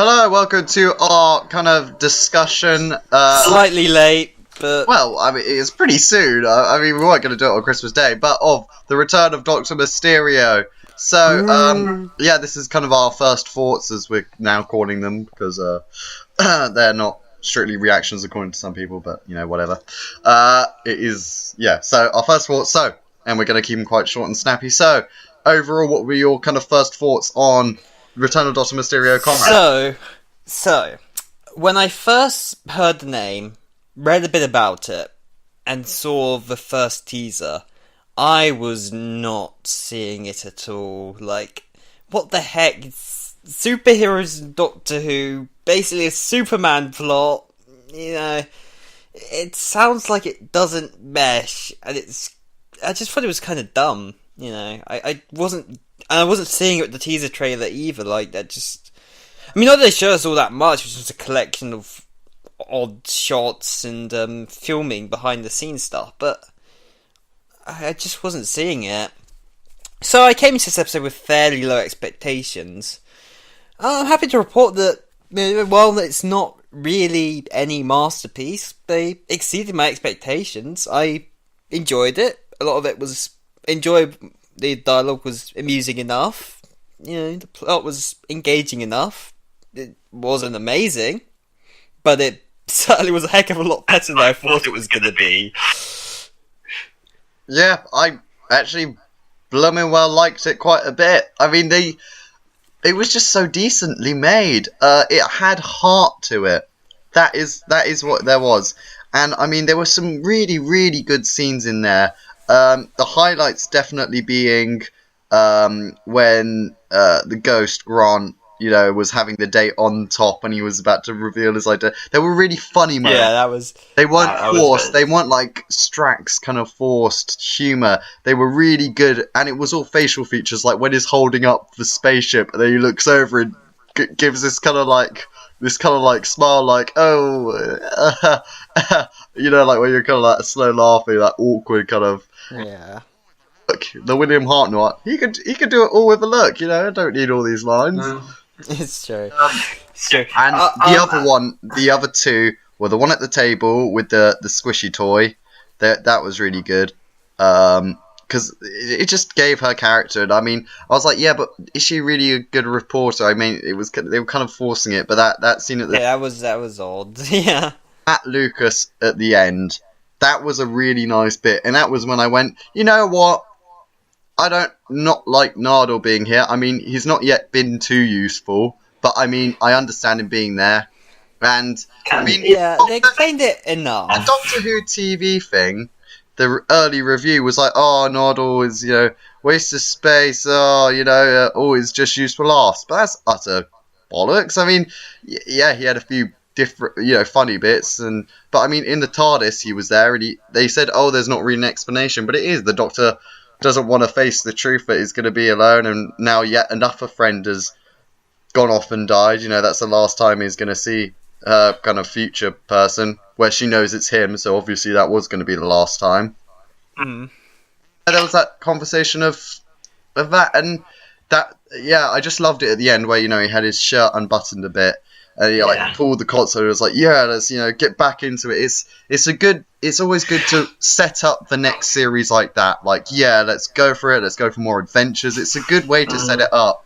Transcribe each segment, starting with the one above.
Hello, welcome to our kind of discussion. Slightly late, but... Well, I mean, it's pretty soon. I mean, we weren't going to do it on Christmas Day, but of the return of Dr. Mysterio. So, yeah, this is kind of our first thoughts, as we're now calling them, because they're not strictly reactions according to some people, but, you know, whatever. It is, yeah, so our first thoughts, and we're going to keep them quite short and snappy. So, overall, what were your kind of first thoughts on Return of Dr. Mysterio Comrade? So, when I first heard the name, read a bit about it, and saw the first teaser, I was not seeing it at all. Like, what the heck? It's superheroes in Doctor Who, basically a Superman plot, you know, it sounds like it doesn't mesh, and I just thought it was kind of dumb, you know. I wasn't seeing it with the teaser trailer either. Like, that just, I mean, not that they show us all that much. It was just a collection of odd shots and filming behind the scenes stuff, but I just wasn't seeing it. So I came into this episode with fairly low expectations. I'm happy to report that, while it's not really any masterpiece, they exceeded my expectations. I enjoyed it. A lot of it was enjoyable. The dialogue was amusing enough. You know, the plot was engaging enough. It wasn't amazing, but it certainly was a heck of a lot better than I thought it was going to be. Yeah, I actually blooming well liked it quite a bit. I mean, it was just so decently made. It had heart to it. That is what there was. And I mean, there were some really, really good scenes in there. The highlights definitely being when the ghost Grant, you know, was having the date on top and he was about to reveal his identity. They were really funny moments. Yeah, that was... They weren't forced. They weren't like Strax kind of forced humour. They were really good, and it was all facial features, like when he's holding up the spaceship and then he looks over and gives this kind of like smile, like, oh, you know, like when you're kind of like slow laughing, that awkward kind of. Yeah. Look, the William Hartnell, he could do it all with a look, you know. I don't need all these lines. No. It's true. It's true. And the other two were the one at the table with the squishy toy. That was really good. Because it just gave her character. And I mean, I was like, yeah, but is she really a good reporter? I mean, they were kind of forcing it, but that scene at the that was odd. Yeah. At Lucas at the end, that was a really nice bit, and that was when I went, you know what? I don't not like Nardole being here. I mean, he's not yet been too useful, but I mean, I understand him being there. And I mean, yeah, they explained it enough. The Doctor Who TV thing, the early review was like, oh, Nardole is, you know, waste of space. Oh, you know, always just used for laughs. But that's utter bollocks. I mean, yeah, he had a few different, you know, funny bits, but I mean, in the TARDIS, he was there, and they said, oh, there's not really an explanation, but it is. The Doctor doesn't want to face the truth that he's going to be alone, and now yet another friend has gone off and died. You know, that's the last time he's going to see her kind of future person, where she knows it's him, so obviously that was going to be the last time. Mm. And there was that conversation of that, and that, yeah, I just loved it at the end, where, you know, he had his shirt unbuttoned a bit, and he like pulled the console. It was like, yeah, let's, you know, get back into it. It's always good to set up the next series like that. Like, yeah, let's go for it. Let's go for more adventures. It's a good way to set it up.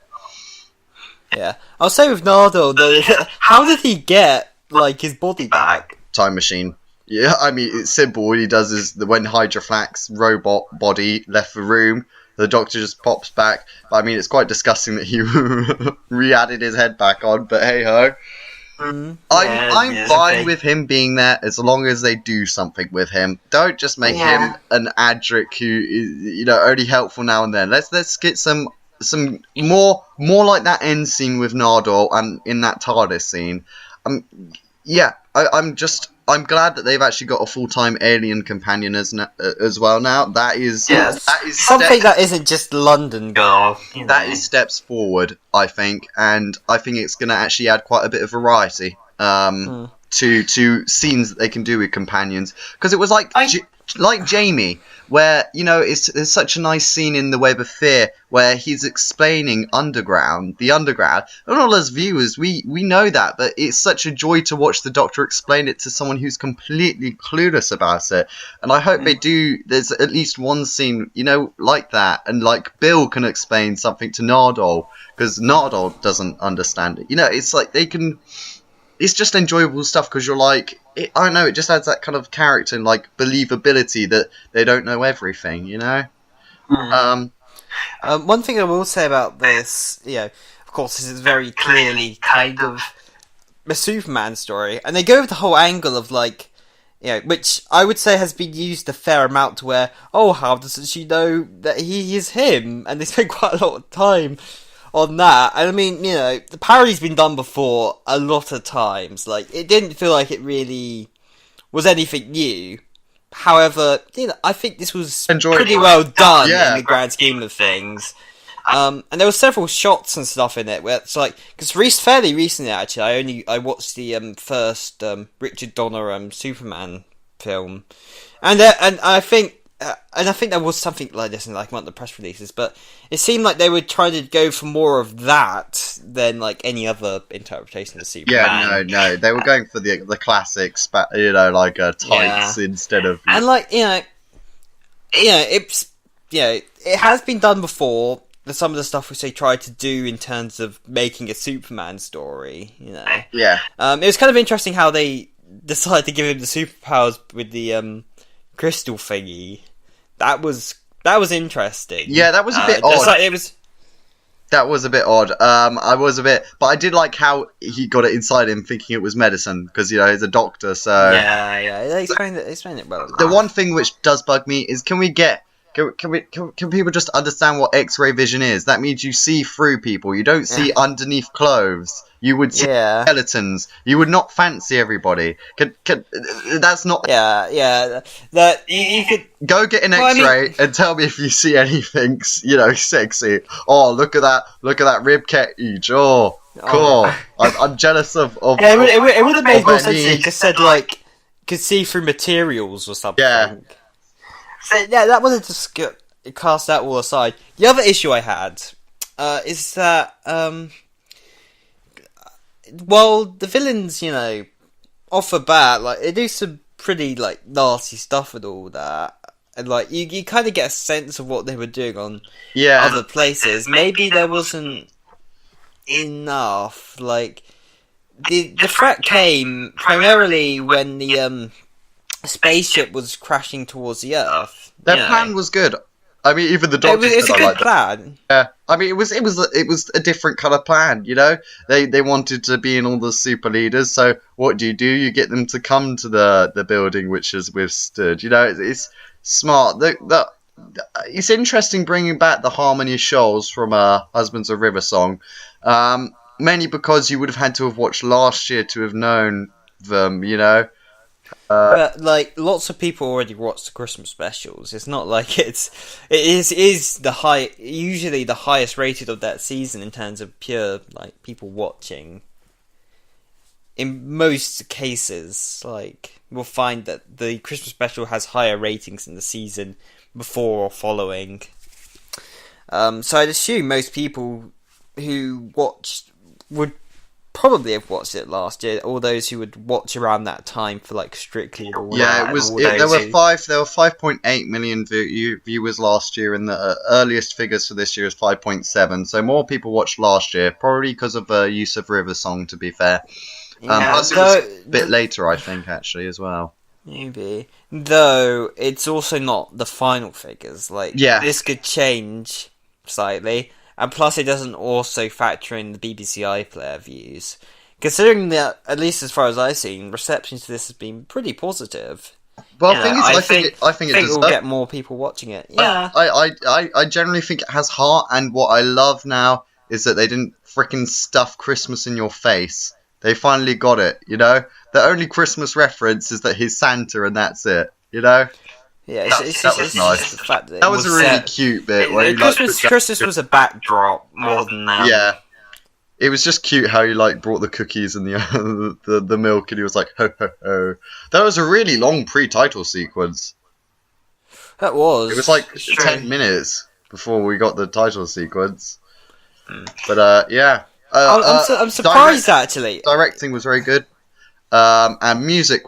Yeah, I'll say with Nardole though, how did he get like his body back? Time machine. Yeah, I mean, it's simple. What he does is when Hydroflax robot body left the room, the Doctor just pops back. But, I mean, it's quite disgusting that he re-added his head back on, but hey-ho. I'm fine with him being there as long as they do something with him. Don't just make him an Adric who is, you know, only helpful now and then. Let's get some more like that end scene with Nardole and in that TARDIS scene. I'm glad that they've actually got a full-time alien companion as well now. That is something that isn't just London girl. That is steps forward, I think, and I think it's going to actually add quite a bit of variety to scenes that they can do with companions. Because it was like like Jamie, where it's such a nice scene in The Web of Fear where he's explaining the underground, and all as viewers we know that, but it's such a joy to watch the Doctor explain it to someone who's completely clueless about it. And I hope they do. There's at least one scene, like that, and like Bill can explain something to Nardole because Nardole doesn't understand it. It's like they can. It's just enjoyable stuff because you're like, I don't know, it just adds that kind of character and like believability that they don't know everything. Um, One thing I will say about this, of course, this is very clearly kind of a Superman story, and they go with the whole angle of like, which I would say has been used a fair amount to where, oh, how doesn't she know that he is him? And they spend quite a lot of time on that. And I mean, the parody's been done before a lot of times. Like, it didn't feel like it really was anything new. However, I think this was enjoyable. pretty well done Yeah. in the grand scheme of things. And there were several shots and stuff in it where it's like, because fairly recently actually, I watched the first Richard Donner Superman film, and I think there was something like this in like one of the press releases, but it seemed like they were trying to go for more of that than like any other interpretation of Superman. Yeah, no, they were going for the classics, like tights instead of. And like it's it has been done before. Some of the stuff which they tried to do in terms of making a Superman story, Yeah. It was kind of interesting how they decided to give him the superpowers with the crystal thingy. That was interesting. Yeah, that was a bit odd. Like, it was. That was a bit odd. But I did like how he got it inside him, thinking it was medicine because he's a doctor. So yeah, they explained it well. The one thing which does bug me is can people just understand what X-ray vision is? That means you see through people. You don't see underneath clothes. You would see skeletons. You would not fancy everybody. That's not. Yeah. That you could go get an X-ray and tell me if you see anything, sexy. Oh, look at that rib cage. Oh, cool. I'm jealous of. Yeah, it would have made more sense if you just said like could see through materials or something. Yeah. So, that wasn't just cast that all aside. The other issue I had is that, well, the villains, off the bat, like, they do some pretty, like, nasty stuff and all that. And, like, you kind of get a sense of what they were doing on other places. Maybe there wasn't enough. Like, the threat came primarily when the, spaceship was crashing towards the Earth. Their plan was good. I mean, even the Doctor It's a good plan. Yeah, I mean, it was a different kind of plan. They wanted to be in all the super leaders. So what do? You get them to come to the building which has withstood. It's smart. It's interesting bringing back the Harmony Shoals from Husbands of River Song, mainly because you would have had to have watched last year to have known them. But like lots of people already watch the Christmas specials. It's not like it is usually the highest rated of that season in terms of pure like people watching. In most cases, like we'll find that the Christmas special has higher ratings in the season before or following. So I'd assume most people who watched would probably have watched it last year, or those who would watch around that time for like Strictly. There were 5.8 million viewers last year, and the earliest figures for this year is 5.7. So more people watched last year, probably because of the use of River Song. To be fair, plus it was a bit later, I think, actually as well. Maybe, though it's also not the final figures. Like this could change slightly. And plus, it doesn't also factor in the BBC iPlayer views. Considering that, at least as far as I've seen, reception to this has been pretty positive. Well, the thing is, I think it will get more people watching it. Yeah, I generally think it has heart, and what I love now is that they didn't frickin' stuff Christmas in your face. They finally got it. The only Christmas reference is that he's Santa, and that's it. Yeah, that was nice. The fact that that was a really cute bit. Christmas was a backdrop more than that. Yeah, it was just cute how he brought the cookies and the milk, and he was like ho ho ho. That was a really long pre-title sequence. That was. It was like It's true. 10 minutes before we got the title sequence. But yeah. I'm surprised actually. Directing was very good. And music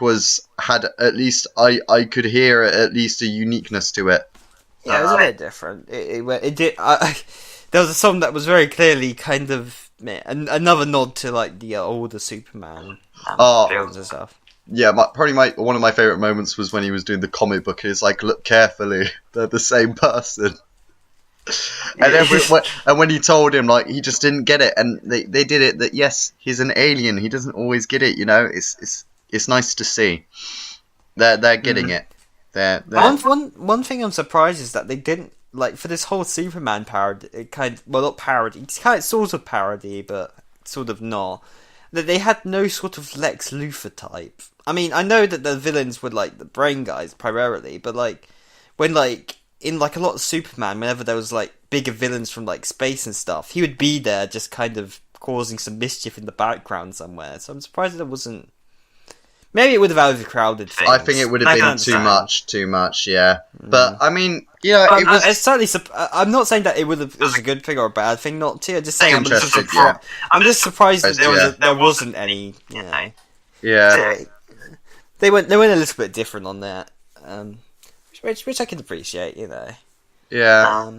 had at least I could hear at least a uniqueness to it. Yeah, it was a bit different. It did. There was a song that was very clearly kind of another nod to like the older Superman films and stuff. Yeah, one of my favorite moments was when he was doing the comic book. It's like, look carefully, they're the same person. And then when he told him, like, he just didn't get it, and they did it that yes, he's an alien. He doesn't always get it, you know. It's nice to see they're getting it. They're... One thing I'm surprised is that they didn't like for this whole Superman parody. Not parody. It's kind of sort of parody, but sort of not. That they had no sort of Lex Luthor type. I mean, I know that the villains were like the brain guys primarily, but like when like in like a lot of Superman, whenever there was like bigger villains from like space and stuff, he would be there just kind of causing some mischief in the background somewhere. So I'm surprised that it wasn't. Maybe it would have overcrowded things. I think it would have been too much, yeah. But I mean, you know, it was. It's certainly. I'm not saying that it was a good thing or a bad thing not to. I'm just saying I'm just surprised that there wasn't any. You know. Yeah. They went a little bit different on that, which I can appreciate, you know. Yeah.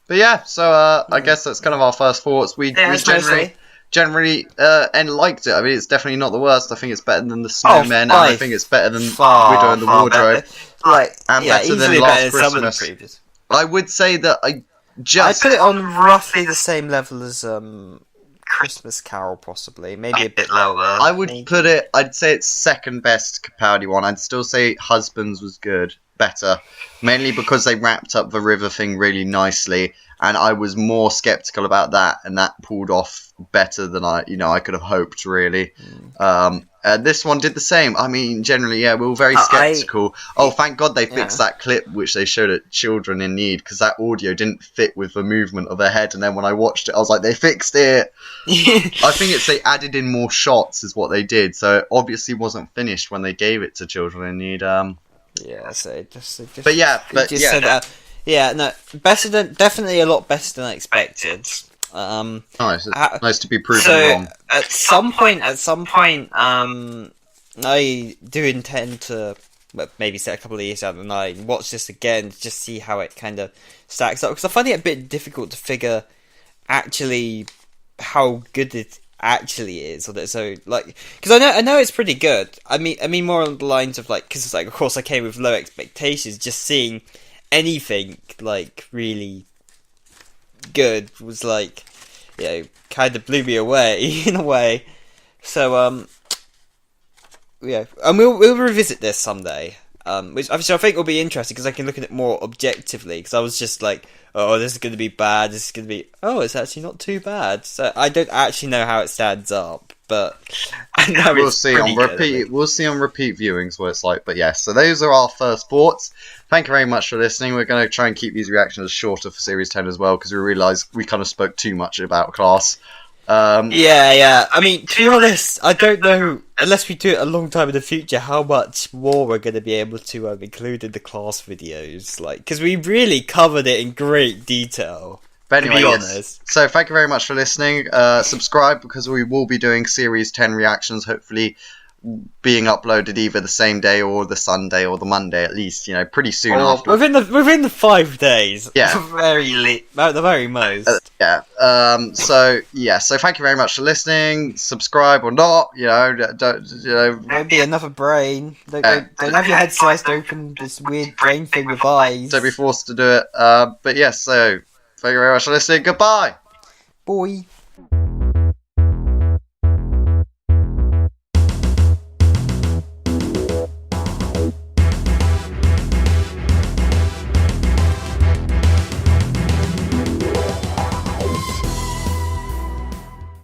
But yeah, so I guess that's kind of our first thoughts. We generally liked it. I mean, it's definitely not the worst. I think it's better than the Snowmen, and I think it's better than Widow and the Wardrobe, and better than Last Christmas. I would say that I put it on roughly the same level as Christmas Carol, possibly, maybe a bit lower. I would I'd say it's second best parody one. I'd still say Husbands was better, mainly because they wrapped up the river thing really nicely, and I was more skeptical about that, and that pulled off better than I could have hoped, really. This one did the same. I mean, generally, yeah, we were very skeptical. Thank God they fixed that clip which they showed at Children in Need, because that audio didn't fit with the movement of their head, and then when I watched it, I was like, they fixed it! I think they added in more shots is what they did, so it obviously wasn't finished when they gave it to Children in Need. Definitely a lot better than I expected. Nice to be proven wrong. At some point, I do intend to maybe set a couple of years down the line, watch this again, to just see how it kind of stacks up, because I find it a bit difficult to figure actually how good it actually is, so like, because I know it's pretty good. I mean more on the lines of like, because it's like, of course I came with low expectations. Just seeing anything like really good was like, you know, kind of blew me away in a way. So yeah, and we'll revisit this someday. Which obviously I think will be interesting because I can look at it more objectively. Because I was just like, oh, this is going to be bad. This is going to be, oh, it's actually not too bad. So I don't actually know how it stands up, but I know we'll see on repeat. We'll see on repeat viewings what it's like. But yes, so those are our first thoughts. Thank you very much for listening. We're going to try and keep these reactions shorter for Series 10 as well, because we realised we kind of spoke too much about Class. Yeah. I mean, to be honest, I don't know, unless we do it a long time in the future, how much more we're going to be able to include in the Class videos. Like, because we really covered it in great detail. But anyway, to be honest. So thank you very much for listening. Subscribe, because we will be doing Series 10 reactions, hopefully being uploaded either the same day or the Sunday or the Monday, at least, you know, pretty soon after. Within the 5 days. Yeah. Very late, at the very most. So thank you very much for listening. Subscribe or not, Don't be another brain. Don't have your head sliced open, this weird brain thing with eyes. Don't be forced to do it. But yes, so thank you very much for listening. Goodbye. Boy.